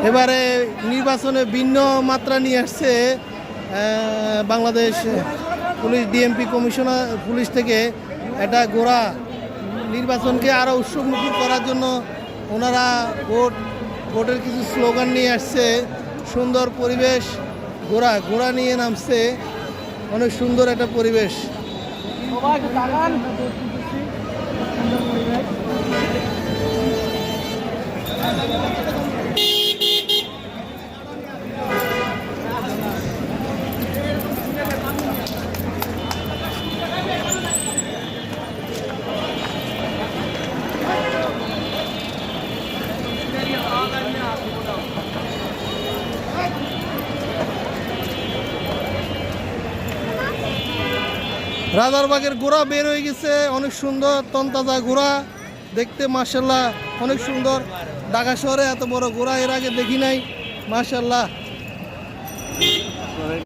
এবারে নির্বাচনে ভিন্ন মাত্রা নিয়ে আসছে Bangladesh police DMP commissioner police থেকে এটা গোড়া নির্বাচনকে আরও উৎসবমুখর করার জন্য ওনারা ভোটের কিছু স্লোগান নিয়ে আসছে। সুন্দর পরিবেশ, ঘোড়া নিয়ে নামছে, অনেক সুন্দর একটা পরিবেশ। রাজারবাগের ঘোড়া বের হয়ে গেছে, অনেক সুন্দর তনতাজা ঘোড়া দেখতে, মাশাআল্লাহ অনেক সুন্দর। ঢাকা শহরে এত বড় ঘোড়া এর আগে দেখি নাই, মাশাআল্লাহ।